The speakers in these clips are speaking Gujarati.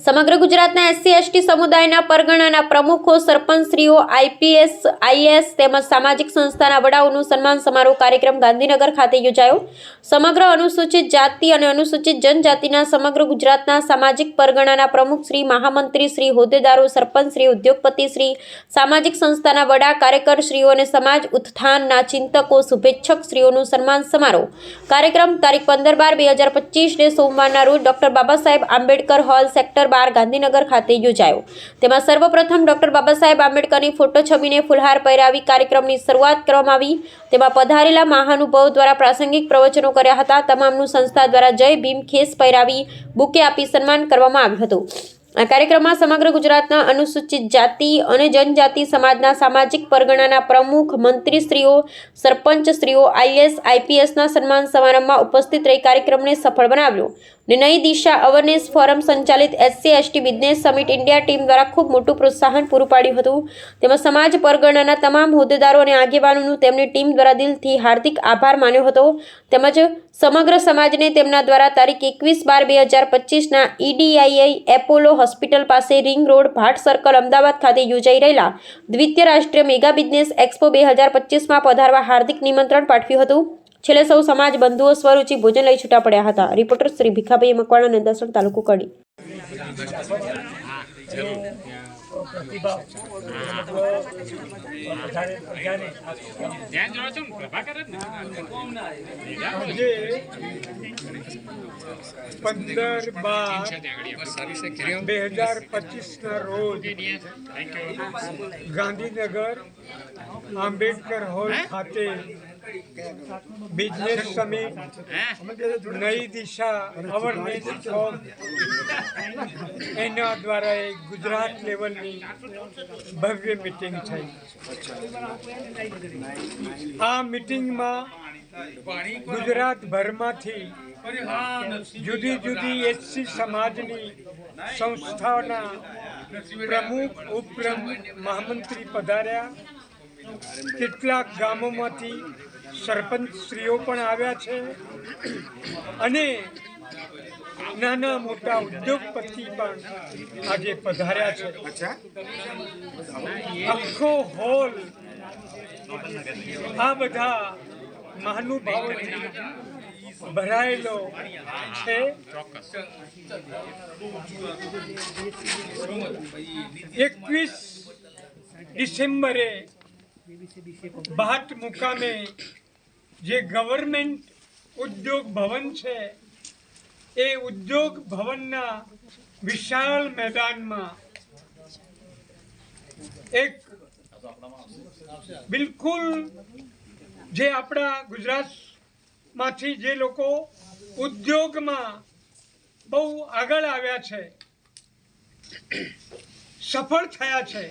સમગ્ર ગુજરાતના એસસી એસટી સમુદાયના પરગણાના પ્રમુખો, સરપંચશ્રીઓ, આઈપીએસ, આઈએએસ તેમજ સામાજિક સંસ્થાના વડાઓનું સન્માન સમારોહ કાર્યક્રમ ગાંધીનગર ખાતે યોજાયો. સમગ્ર અનુસૂચિત જાતિ અને અનુસૂચિત જનજાતિના સમગ્ર ગુજરાતના સામાજિક પરગણાના પ્રમુખશ્રી, મહામંત્રીશ્રી, હોદ્દેદારો, સરપંચશ્રી, ઉદ્યોગપતિશ્રી, સામાજિક સંસ્થાના વડા, કાર્યકરશ્રીઓ અને સમાજ ઉત્થાનના ચિંતકો, શુભેચ્છકશ્રીઓનું સન્માન સમારોહ કાર્યક્રમ તારીખ 15/12/2025 ને સોમવારના રોજ doctor Baba Saheb Ambedkar hall, sector 12 Gandhinagar ખાતે યોજાયો. તેમાં સર્વપ્રથમ ડોક્ટર બાબા સાહેબ આંબેડકરની ફોટો છબીને ફૂલહાર પહેરાવી કાર્યક્રમની શરૂઆત કરવામાં આવી. તેમાં પધારેલા મહાનુભાવો દ્વારા પ્રાસંગિક પ્રવચનો કર્યા હતા. તમામનું સંસ્થા દ્વારા જય ભીમ ખેસ પહેરાવી બુકે આપી સન્માન કરવામાં આવ્યું હતું. આ કાર્યક્રમમાં સમગ્ર ગુજરાતના અનુસૂચિત જાતિ અને જનજાતિ સમાજના સામાજિક પરગણાના પ્રમુખ, મંત્રીશ્રીઓ, સરપંચશ્રીઓ, આઈએસ, આઈપીએસના સન્માન સમારંભમાં ઉપસ્થિત રહી કાર્યક્રમને સફળ બનાવ્યો. નઈ દિશા અવેરનેસ ફોરમ સંચાલિત SC ST business summit India team દ્વારા ખૂબ મોટું પ્રોત્સાહન પૂરું પાડ્યું હતું. તેમાં સમાજ પરગણાના તમામ હોદ્દેદારો અને આગેવાનોનું તેમની ટીમ દ્વારા દિલથી હાર્દિક આભાર માન્યો હતો. તેમજ સમગ્ર સમાજને તેમના દ્વારા તારીખ 21/12/2025ના ઈડીઆઈ એપોલો હોસ્પિટલ પાસે રિંગ રોડ, ભાટ સર્કલ, અમદાવાદ ખાતે યોજાઈ રહેલા દ્વિતીય રાષ્ટ્રીય મેગા બિઝનેસ એક્સપો 2025માં પધારવા હાર્દિક નિમંત્રણ પાઠવ્યું હતું. છેલ્લે સૌ સમાજ બંધુઓ સ્વરૂચિ ભોજન લઈ છૂટા પડ્યા હતા. રિપોર્ટર શ્રી ભીખાભાઈ મકવાણા, નંદાસણ, તાલુકો કડી. રોજ ગાંધીનગર આંબેડકર હોલ ખાતે બિઝનેસ સમિટ નઈ દિશા અવેરનેસ ફોરમ એના દ્વારા એક ગુજરાત લેવલની ભવ્ય મિટિંગ થઈ. આ મિટિંગમાં ગુજરાતભરમાંથી જુદી જુદી એસસી સમાજની સંસ્થાઓના પ્રમુખ, ઉપપ્રમુખ, મહામંત્રી પધાર્યા. કેટલાક ગામોમાંથી સરપંચશ્રીઓ પણ આવ્યા છે અને નાના મોટા ઉદ્યોગપતિ પણ આજે પધાર્યા છે. આખો હોલ આ બધા મહાનુભાવોથી ભરાયેલો છે. 21 ડિસેમ્બરે ભાટ મુકામે જે ગવર્મેન્ટ ઉદ્યોગ ભવન છે એ ઉદ્યોગ ભવનના વિશાળ મેદાનમાં એક બિલકુલ જે આપણા ગુજરાતમાંથી જે લોકો ઉદ્યોગમાં બહુ આગળ આવ્યા છે, સફળ થયા છે,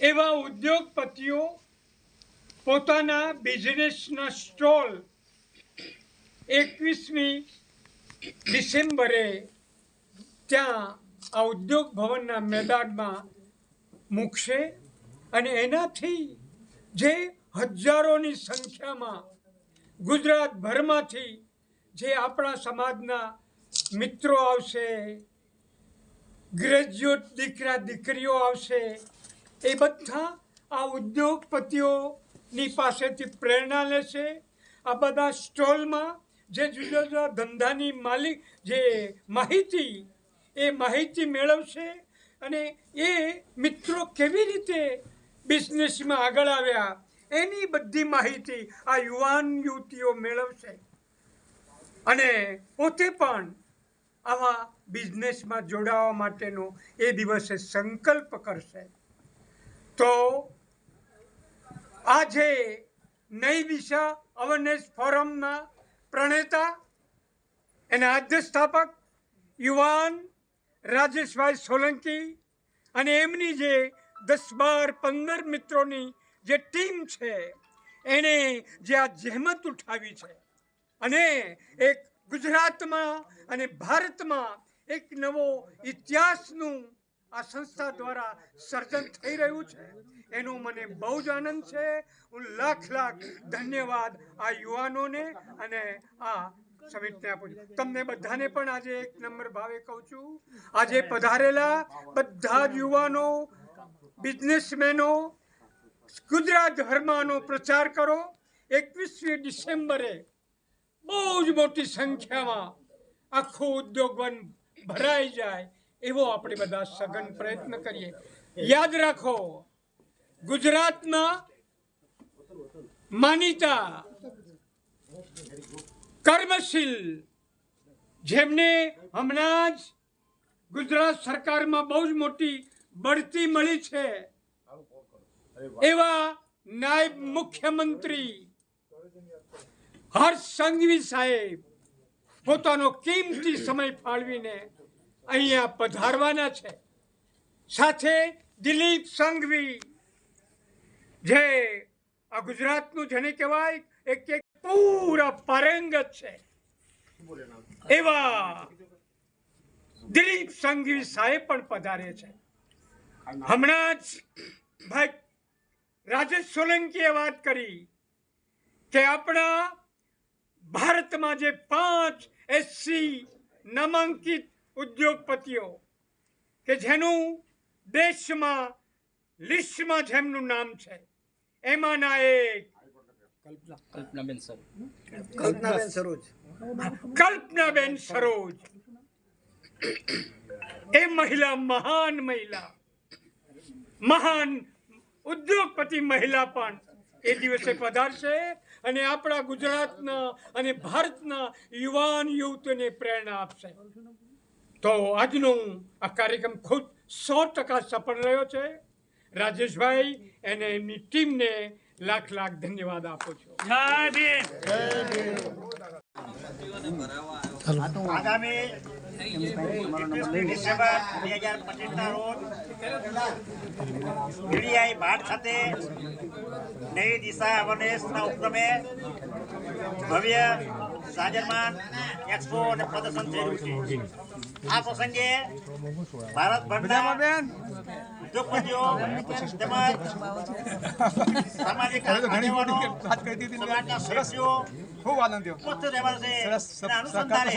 એવા ઉદ્યોગપતિઓ પોતાના બિઝનેસના સ્ટોલ 21મી ડિસેમ્બરે ત્યાં આ ઉદ્યોગ ભવનના મેદાનમાં મૂકશે અને એનાથી જે હજારોની સંખ્યામાં ગુજરાતભરમાંથી જે આપણા સમાજના મિત્રો આવશે, ગ્રેજ્યુએટ દીકરા દીકરીઓ આવશે, એ બધા આ ઉદ્યોગપતિઓની પાસેથી પ્રેરણા લેશે. આ બધા સ્ટોલમાં જે જુદા જુદા ધંધાની જે માહિતી મેળવશે અને એ મિત્રો કેવી રીતે બિઝનેસમાં આગળ આવ્યા એની બધી માહિતી આ યુવાન યુવતીઓ મેળવશે અને પોતે પણ આવા બિઝનેસમાં જોડાવા માટેનો એ દિવસે સંકલ્પ કરશે. તો આજે નઈ દિશા અવેરનેસ ફોરમના પ્રણેતા એના આદ્ય સ્થાપક યુવાન રાજેશભાઈ સોલંકી અને એમની જે 10-12-15 મિત્રોની જે ટીમ છે એણે જે આ જહેમત ઉઠાવી છે અને એક ગુજરાતમાં અને ભારતમાં એક નવો ઇતિહાસનું આ સંસ્થા દ્વારા સર્જન થઈ રહ્યું છે એનો મને બહુ જ આનંદ છે. હું લાખ ધન્યવાદ આ યુવાનોને અને આ સમિટને આપું છું. તમને બધાને પણ આજે એક નંબર ભાવે કહું છું, આજે પધારેલા બધા જ યુવાનો, બિઝનેસમેનો, ગુજરાત ધર્મનો પ્રચાર કરો. 21મી ડિસેમ્બરે બહુ જ મોટી સંખ્યામાં આખું ઉદ્યોગ વન ભરાઈ જાય એવો આપણે બધા સઘન પ્રયત્ન કરીએ. યાદ રાખો, ગુજરાતના માનીતા કર્મશીલ, જેમને હમણાં જ ગુજરાત સરકારમાં બહુ જ મોટી બઢતી મળી છે, એવા નાયબ મુખ્યમંત્રી હર્ષ સંઘવી સાહેબ પોતાનો કિંમતી સમય ફાળવીને અહીંયા પધારવાના છે. સાથે દિલીપ સંઘવી, જે આ ગુજરાતનું જેને કહેવાય એક પૂરા પારંગત છે, એવા દિલીપ સંઘવી સાહેબ પણ પધારે છે. હમણાં જ ભાઈ રાજેશ સોલંકીએ વાત કરી કે આપણા ભારતમાં જે 5 એસસી નામાંકિત ઉદ્યોગપતિઓ કે જેનું દેશમાં લિસ્ટમાં જેમનું નામ છે, એમાંના એક કલ્પનાબેન સરોજ. એ મહિલા મહાન ઉદ્યોગપતિ મહિલા પણ એ દિવસે પધારશે અને આપણા ગુજરાતના અને ભારતના યુવાન યુવતીને પ્રેરણા આપશે. તો આજનો આ કાર્યક્રમ ખુદ 100% સફળ રહ્યો છે. રાજેશભાઈ અને એમની ટીમને લાખ લાખ ધન્યવાદ આપું છું. આગામી 21 ડિસેમ્બર 2025ના રોજ ઈડીઆઈ ભાટ ખાતે નવી દિશા અવેરનેસના ઉપક્રમે ભવ્ય સાજરમાન એક્સપો અને પ્રદર્શન થઈ રહ્યું છે. આ પ્રસંગે ભારતભરના ઉદ્યોગપતિઓ તેમજ સામાજિક આગેવાનો, સમાજના સદસ્યો ઉપસ્થિત રહેવાના છે. એના અનુસંધાને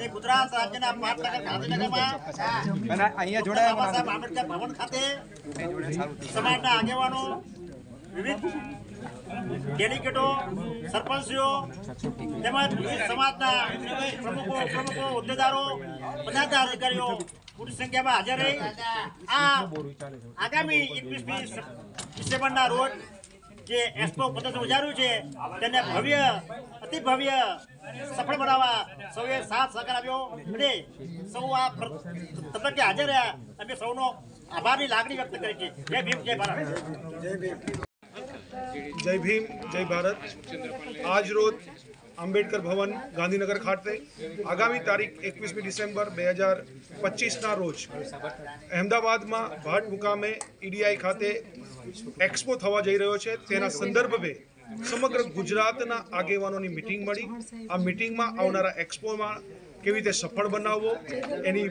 એ ગુજરાત રાજ્યના પાટનગર ગાંધીનગરમાં બાબા સાહેબ આંબેડકર ભવન ખાતે સમાજના આગેવાનો, વિવિધ ડેલિગેટો, સરપંચીઓ તેમજ વિવિધ સમાજના પ્રમુખો, હોદ્દેદારો, પદાધિકારીઓ અધિકારીઓ મોટી સંખ્યામાં હાજર રહી આ આગામી 21મી ડિસેમ્બરના રોજ જે એક્સપો પ્રદર્શન યોજાયું છે તેને અતિ ભવ્ય સફળ બનાવવા સૌએ સાથ સહકાર આપ્યો અને સૌ આ તબક્કે હાજર રહ્યા. અમે સૌનો આભારની લાગણી વ્યક્ત કરી છે. જય ભીમ, જય ભારત. જય ભીમ, જય ભારત. આજ રોજ આંબેડકર ભવન ગાંધીનગર ખાતે આગામી તારીખ 21મી ડિસેમ્બર 2025ના રોજ અહેમદાબાદમાં ભાટ મુકામે ઈડીઆઈ ખાતે એક્સપો થવા જઈ રહ્યો છે. તેના સંદર્ભે સમગ્ર ગુજરાતના આગેવાનોની મિટિંગ મળી. આ મિટિંગમાં આવનારા એક્સપોમાં કેવી રીતે સફળ બનાવવો, એની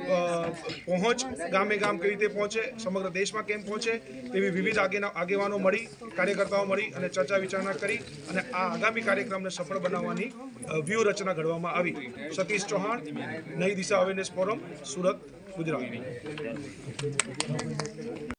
પહોંચ ગામે ગામ કેવી રીતે પહોંચે, સમગ્ર દેશમાં કેમ પહોંચે, તેવી વિવિધ આગેવાનો મળી, કાર્યકર્તાઓ મળી અને ચર્ચા વિચારણા કરી અને આ આગામી કાર્યક્રમને સફળ બનાવવાની વ્યૂહરચના ઘડવામાં આવી. સતીશ ચૌહાણ, નઈ દિશા અવેરનેસ ફોરમ, સુરત, ગુજરાત.